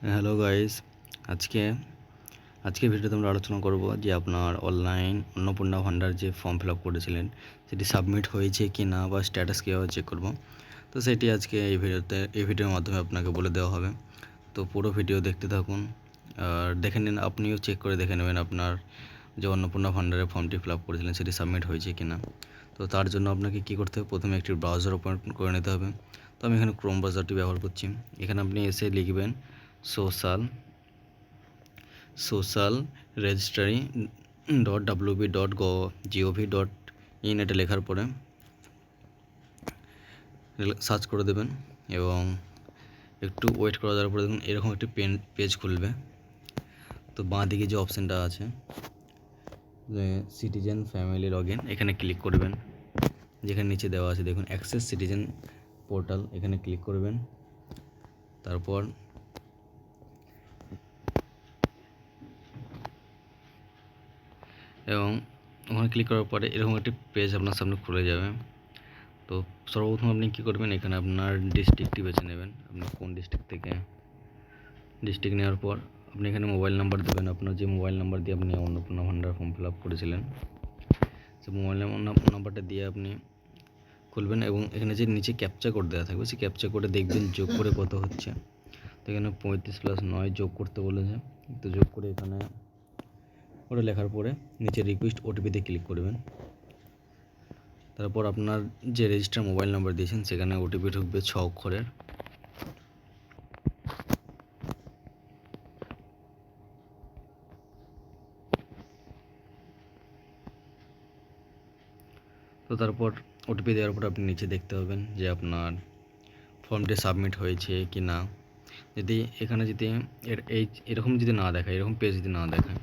Hello guys, আজকে আজকের ভিডিওতে আমরা আলোচনা করব যে আপনার অনলাইন অন্নপূর্ণা ভান্ডার যে ফর্ম ফিল আপ করেছিলেন সেটি সাবমিট হয়েছে কি না বা স্ট্যাটাস কীভাবে চেক করব। তো সেটি আজকে এই ভিডিওর মাধ্যমে আপনাকে বলে দেওয়া হবে। তো পুরো ভিডিও দেখতে থাকুন আর দেখে নিন, আপনিও চেক করে দেখে নেবেন আপনার যে অন্নপূর্ণা ভান্ডারের ফর্মটি ফিল আপ করেছিলেন সেটি সাবমিট হয়েছে কি না। তো তার জন্য আপনাকে কী করতে হবে, প্রথমে একটি ব্রাউজার ওপেন করে নিতে হবে। তো আমি এখানে ক্রোম ব্রাউজারটি ব্যবহার করছি। এখানে আপনি এসে লিখবেন সোশ্যাল রেজিস্ট্রারি .wp.gov.in এটা লেখার পরে সার্চ করে দেবেন এবং একটু ওয়েট করা যাওয়ার পরে দেখুন এরকম একটি পেজ খুলবে। তো বাঁ দিকে যে অপশানটা আছে সিটিজেন ফ্যামিলি লগ ইন, এখানে ক্লিক করবেন। যেখানে নিচে দেওয়া আছে দেখুন অ্যাক্সেস সিটিজেন পোর্টাল, এখানে ক্লিক করবেন। তারপর এবং ওখানে ক্লিক করার পরে এরকম একটি পেজ আপনার সামনে খুলে যাবে। তো সর্বপ্রথম আপনি কী করবেন, এখানে আপনার ডিস্ট্রিক্টটি বেছে নেবেন, আপনি কোন ডিস্ট্রিক্ট থেকে। ডিস্ট্রিক্ট নেওয়ার পর আপনি এখানে মোবাইল নাম্বার দেবেন, আপনার যে মোবাইল নাম্বার দিয়ে আপনি অন্নপূর্ণা ভান্ডার ফর্ম ফিল আপ করেছিলেন সেই মোবাইল নাম্বারটা দিয়ে আপনি খুলবেন এবং এখানে যে নিচে ক্যাপচা কোড দেওয়া থাকবে সেই ক্যাপচা কোডে দেখবেন যোগ করে কত হচ্ছে। তো এখানে 35+9 যোগ করতে বলেছে, তো যোগ করে এখানে ওটা লেখার পরে নিচে রিকোয়েস্ট ওটিপিতে ক্লিক করবেন। তারপর আপনার যে রেজিস্টার মোবাইল নাম্বার দিয়েছেন সেখানে ওটিপি ঢুকবে 6 অক্ষরের। তো তারপর ওটিপি দেওয়ার পর আপনি নিচে দেখতে পাবেন যে আপনার ফর্মটি সাবমিট হয়েছে কি না। যদি এখানে যদি এরকম যদি না দেখায়, এরকম পেজ যদি না দেখায়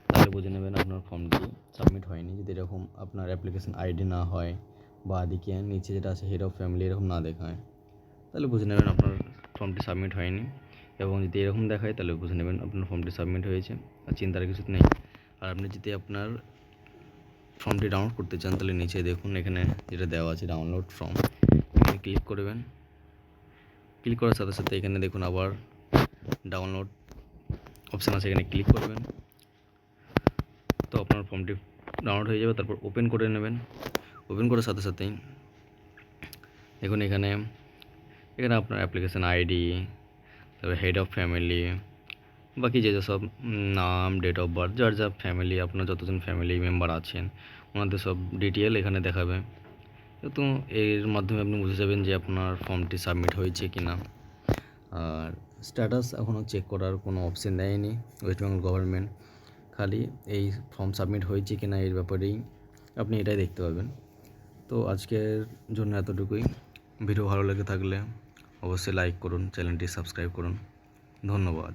তাহলে বুঝে নেবেন আপনার ফর্মটি সাবমিট হয়নি। যদি এরকম আপনার অ্যাপ্লিকেশন আইডি না হয় বা দিকে নিচে যেটা আছে হেড অফ ফ্যামিলি এরকম না দেখায় তাহলে বুঝে নেবেন আপনার ফর্মটি সাবমিট হয়নি। এবং যদি এরকম দেখায় তাহলে বুঝে নেবেন আপনার ফর্মটি সাবমিট হয়েছে, আর চিন্তার কিছু নেই। আর আপনি যদি আপনার ফর্মটি ডাউনলোড করতে চান তাহলে নিচে দেখুন এখানে যেটা দেওয়া আছে ডাউনলোড ফর্ম, এখানে ক্লিক করবেন। ক্লিক করার সাথে সাথে এখানে দেখুন আবার ডাউনলোড অপশান আছে, এখানে ক্লিক করবেন। তো আপনার ফর্মটি ডাউনলোড হয়ে যাবে। তারপর ওপেন করে নেবেন। ওপেন করার সাথে সাথেই দেখুন এখানে আপনার অ্যাপ্লিকেশান আইডি, তারপর হেড অফ ফ্যামিলি, বাকি যে সব নাম, ডেট অফ বার্থ, যার যা ফ্যামিলি আপনার যতজন ফ্যামিলি মেম্বার আছেন ওনাদের সব ডিটেল এখানে দেখাবে। তো এর মাধ্যমে আপনি বুঝে যাবেন যে আপনার ফর্মটি সাবমিট হয়েছে কি না। আর স্ট্যাটাস এখনও চেক করার কোনো অপশান দেয়নি ওয়েস্ট বেঙ্গল গভর্নমেন্ট, খালি এই ফর্ম সাবমিট হয়েছে কি না এর ব্যাপারেই আপনি এটাই দেখতে পাবেন। তো আজকের জন্য এতটুকুই। ভিডিও ভালো লেগে থাকলে অবশ্যই লাইক করুন, চ্যানেলটি সাবস্ক্রাইব করুন। ধন্যবাদ।